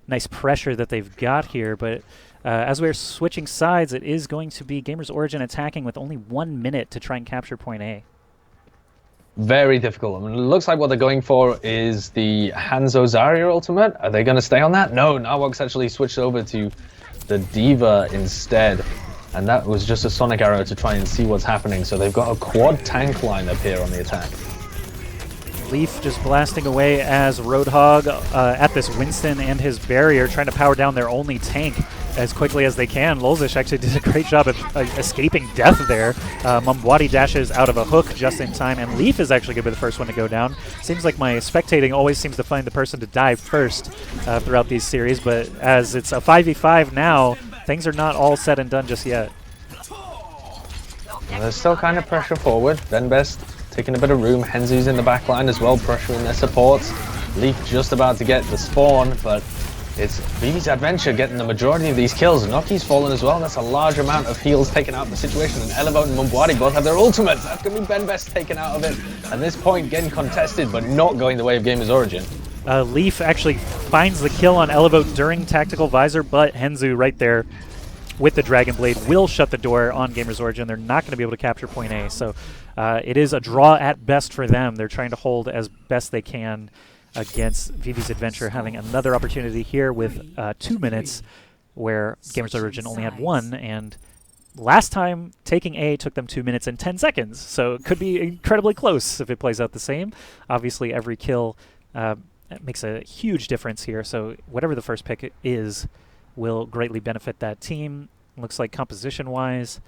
nice pressure that they've got here. But as we're switching sides, it is going to be GamersOrigin attacking with only 1 minute to try and capture point A. Very difficult. I mean, it looks like what they're going for is the Hanzo Zarya ultimate. Are they going to stay on that? No, Narwhal's actually switched over to the Diva instead. And that was just a Sonic Arrow to try and see what's happening. So they've got a quad tank line up here on the attack. Leaf just blasting away as Roadhog at this Winston and his barrier, trying to power down their only tank as quickly as they can. Lolzish actually did a great job of escaping death there. Mumwadi dashes out of a hook just in time, and Leaf is actually going to be the first one to go down. Seems like my spectating always seems to find the person to die first throughout these series, but as it's a 5v5 now, things are not all said and done just yet. There's still kind of pressure forward. Benbest taking a bit of room. Henzu's in the back line as well, pressuring their supports. Leaf just about to get the spawn, but it's Vivi's Adventure getting the majority of these kills. Noki's fallen as well. That's a large amount of heals taken out of the situation. And Elevote and Mumwadi both have their ultimates. That's going to be Benbest taken out of it. At this point, getting contested, but not going the way of GamersOrigin. Leaf actually finds the kill on Elevote during Tactical Visor, but Henzu right there with the Dragon Blade will shut the door on GamersOrigin. They're not going to be able to capture point A. So it is a draw at best for them. They're trying to hold as best they can against Vivi's Adventure, having another opportunity here with 2 minutes where GamersOrigin only had 1, and last time taking A took them 2 minutes and 10 seconds, so it could be incredibly close if it plays out the same. Obviously every kill makes a huge difference here, so whatever the first pick is will greatly benefit that team. Looks like composition-wise,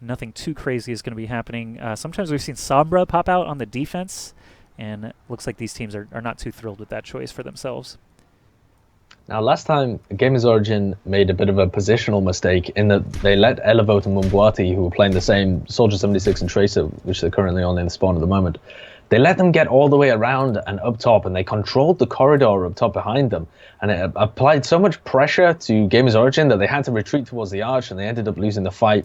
nothing too crazy is going to be happening. Sometimes we've seen Sombra pop out on the defense, and it looks like these teams are not too thrilled with that choice for themselves. Now, last time, GamersOrigin made a bit of a positional mistake in that they let Elevote and Mumwati, who were playing the same Soldier 76 and Tracer, which they're currently on in the spawn at the moment, they let them get all the way around and up top, and they controlled the corridor up top behind them. And it applied so much pressure to GamersOrigin that they had to retreat towards the arch, and they ended up losing the fight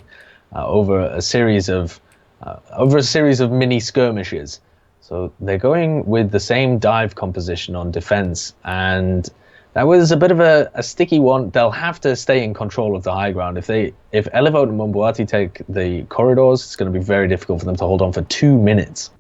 over a series of mini skirmishes. So they're going with the same dive composition on defense, and that was a bit of a sticky one. They'll have to stay in control of the high ground. If Elevote and Mumwati take the corridors, it's going to be very difficult for them to hold on for 2 minutes.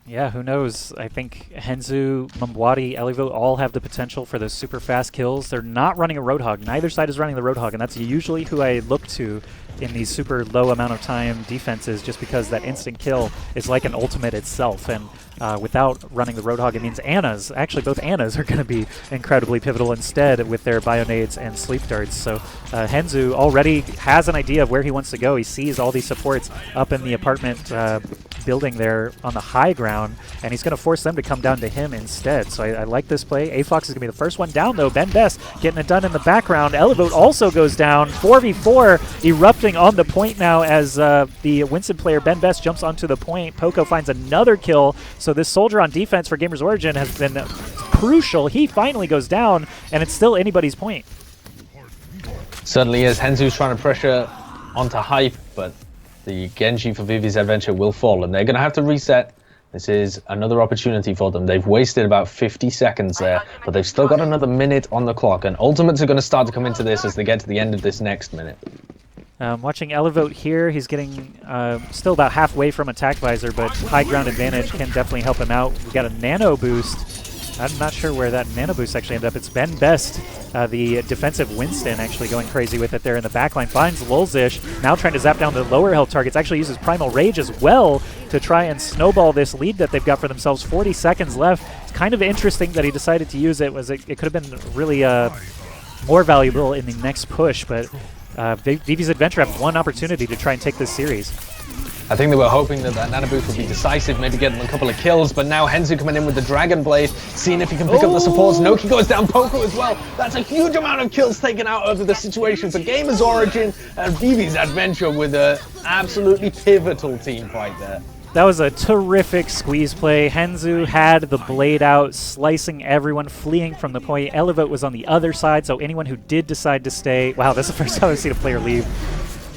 Yeah, who knows? I think Henzu, Mumwadi, Elevote all have the potential for those super fast kills. They're not running a Roadhog. Neither side is running the Roadhog, and that's usually who I look to in these super low amount of time defenses, just because that instant kill is like an ultimate itself. And without running the Roadhog, it means Annas, actually both Annas are going to be incredibly pivotal instead with their Bionades and Sleep Darts. So Henzu already has an idea of where he wants to go. He sees all these supports up in the apartment building there on the high ground, and he's going to force them to come down to him instead. So I like this play. Afox is going to be the first one down, though. Benbest getting it done in the background. Elevote also goes down. 4v4 erupting on the point now as the Winston player Benbest jumps onto the point. Poco finds another kill. So this soldier on defense for GamersOrigin has been crucial. He finally goes down, and it's still anybody's point. Certainly is. Henzu's trying to pressure onto Hype, but the Genji for Vivi's Adventure will fall, and they're going to have to reset. This is another opportunity for them. They've wasted about 50 seconds there, but they've still got another minute on the clock, and ultimates are going to start to come into this as they get to the end of this next minute. Watching Elevote here, he's getting still about halfway from attack visor, but high ground advantage can definitely help him out. We got a nano boost. I'm not sure where that nano boost actually ended up. It's Benbest, the defensive Winston, actually going crazy with it there in the backline. Finds Lolzish, now trying to zap down the lower health targets. Actually uses Primal Rage as well to try and snowball this lead that they've got for themselves. 40 seconds left. It's kind of interesting that he decided to use it. It could have been really more valuable in the next push, but Vivi's Adventure have one opportunity to try and take this series. I think they were hoping that Nano Boost would be decisive, maybe get them a couple of kills, but now Henzu coming in with the Dragon Blade, seeing if he can pick up the supports. Noki goes down, Poco as well. That's a huge amount of kills taken out of the situation for GamersOrigin and Vivi's Adventure with an absolutely pivotal team fight there. That was a terrific squeeze play. Henzu had the blade out, slicing everyone, fleeing from the point. Elevote was on the other side, so anyone who did decide to stay... Wow, that's the first time I've seen a player leave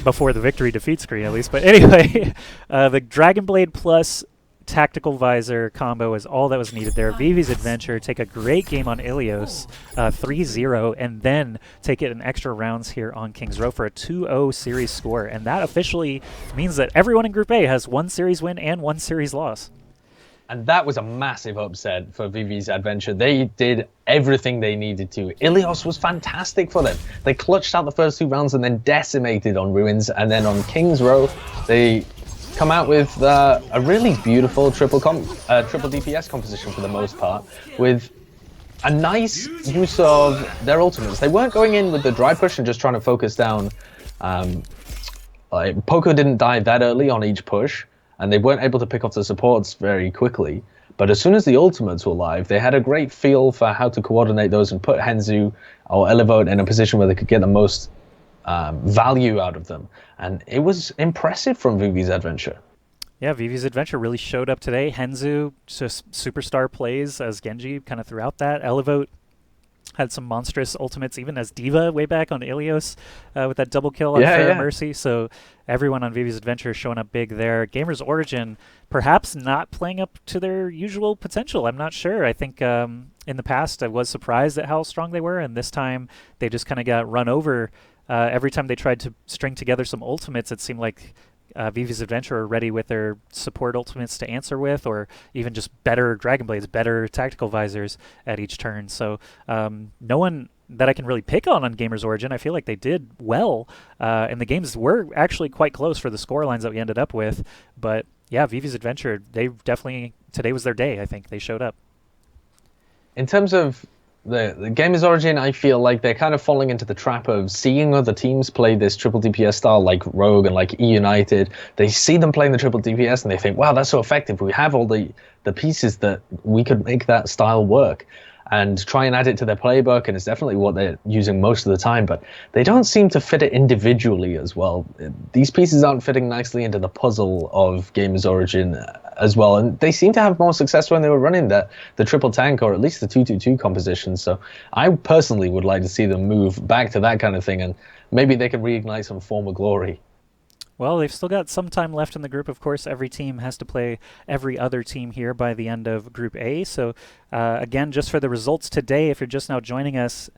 before the victory defeat screen, at least. But anyway, the Dragon Blade plus Tactical Visor combo is all that was needed there. Vivi's Adventure take a great game on Ilios, 3-0, and then take it in extra rounds here on Kings Row for a 2-0 series score. And that officially means that everyone in Group A has one series win and one series loss. And that was a massive upset for Vivi's Adventure. They did everything they needed to. Ilios was fantastic for them. They clutched out the first 2 rounds and then decimated on Ruins. And then on Kings Row, they come out with a really beautiful triple DPS composition for the most part, with a nice use of their ultimates. They weren't going in with the dry push and just trying to focus down. Poco didn't die that early on each push, and they weren't able to pick off the supports very quickly. But as soon as the ultimates were live, they had a great feel for how to coordinate those and put Henzu or Elevote in a position where they could get the most value out of them. And it was impressive from Vivi's Adventure. Yeah, Vivi's Adventure really showed up today. Henzu, just superstar plays as Genji kind of throughout that. Elevote had some monstrous ultimates, even as Diva way back on Ilios with that double kill on Fair Mercy. So everyone on Vivi's Adventure showing up big there. GamersOrigin perhaps not playing up to their usual potential. I'm not sure. I think in the past I was surprised at how strong they were, and this time they just kind of got run over. Every time they tried to string together some ultimates, it seemed like Vivi's Adventure are ready with their support ultimates to answer with, or even just better Dragon Blades, better tactical visors at each turn. So no one that I can really pick on GamersOrigin. I feel like they did well, and the games were actually quite close for the score lines that we ended up with. But yeah, Vivi's Adventure, they definitely, today was their day. I think they showed up. In terms of the GamersOrigin, I feel like they're kind of falling into the trap of seeing other teams play this triple DPS style like Rogue and like E-United. They see them playing the triple DPS and they think, wow, that's so effective. We have all the pieces that we could make that style work, and try and add it to their playbook, and it's definitely what they're using most of the time, but they don't seem to fit it individually as well. These pieces aren't fitting nicely into the puzzle of GamersOrigin as well, and they seem to have more success when they were running the triple tank, or at least the 2-2-2 composition. So I personally would like to see them move back to that kind of thing, and maybe they can reignite some former glory. Well, they've still got some time left in the group. Of course, every team has to play every other team here by the end of Group A. So, again, just for the results today, if you're just now joining us,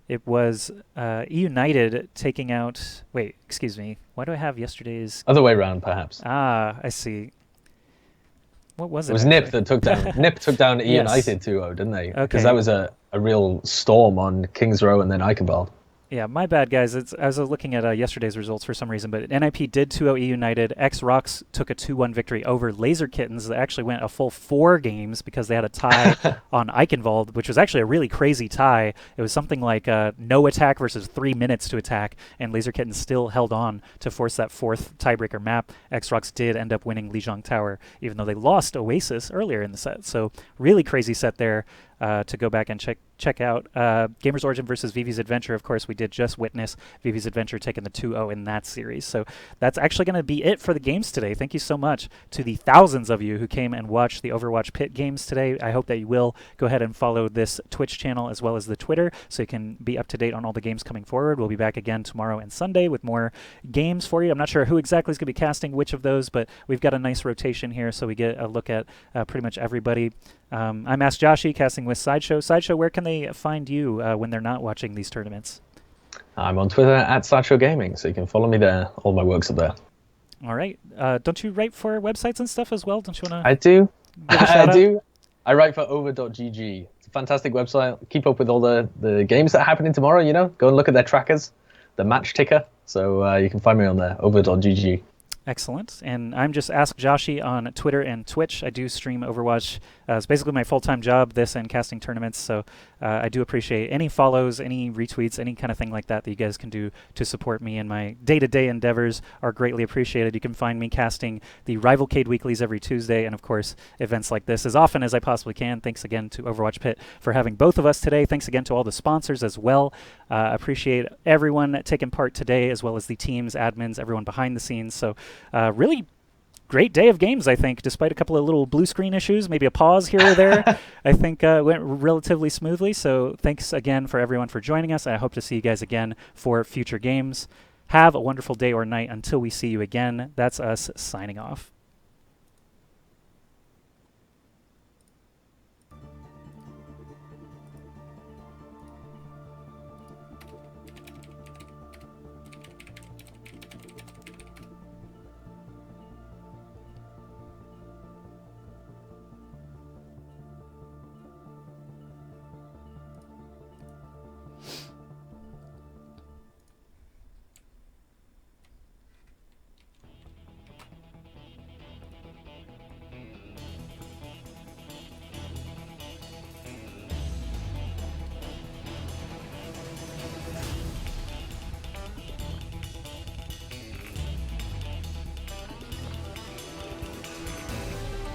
it was E-United taking out... Wait, excuse me. Why do I have yesterday's... Other way around, perhaps. Ah, I see. What was it? It was Nip that took down... Nip took down E-United 2-0, didn't they? Okay. Because that was a real storm on Kings Row and then Eichenwald. Yeah, my bad, guys. I was looking at yesterday's results for some reason, but NIP did 2-0 E-United. X-Rocks took a 2-1 victory over Laser Kittens. That actually went a full 4 games because they had a tie on Eichenwald, which was actually a really crazy tie. It was something like no attack versus 3 minutes to attack, and Laser Kittens still held on to force that 4th tiebreaker map. X-Rocks did end up winning Lijiang Tower, even though they lost Oasis earlier in the set. So really crazy set there. To go back and check out. GamersOrigin versus Vivi's Adventure, of course, we did just witness Vivi's Adventure taking the 2-0 in that series. So that's actually going to be it for the games today. Thank you so much to the thousands of you who came and watched the Overwatch PIT games today. I hope that you will go ahead and follow this Twitch channel as well as the Twitter so you can be up to date on all the games coming forward. We'll be back again tomorrow and Sunday with more games for you. I'm not sure who exactly is going to be casting which of those, but we've got a nice rotation here so we get a look at pretty much everybody. I'm Ask Joshi, casting with Sideshow. Sideshow, where can they find you when they're not watching these tournaments? I'm on Twitter at Sideshow Gaming, so you can follow me there. All my work's up there. All right. Don't you write for websites and stuff as well? Don't you want to? I do. I do. I write for over.gg. It's a fantastic website. Keep up with all the games that are happening tomorrow, you know. Go and look at their trackers, the match ticker. So you can find me on there, over.gg. Excellent. And I'm just Ask Joshi on Twitter and Twitch. I do stream Overwatch. It's basically my full-time job, this and casting tournaments. So I do appreciate any follows, any retweets, any kind of thing like that you guys can do to support me in my day-to-day endeavors are greatly appreciated. You can find me casting the Rivalcade Weeklies every Tuesday, and of course, events like this as often as I possibly can. Thanks again to Overwatch Pit for having both of us today. Thanks again to all the sponsors as well. Appreciate everyone taking part today, as well as the teams, admins, everyone behind the scenes. So really great day of games, I think, despite a couple of little blue screen issues, maybe a pause here or there. I think it went relatively smoothly. So thanks again for everyone for joining us. I hope to see you guys again for future games. Have a wonderful day or night until we see you again. That's us signing off.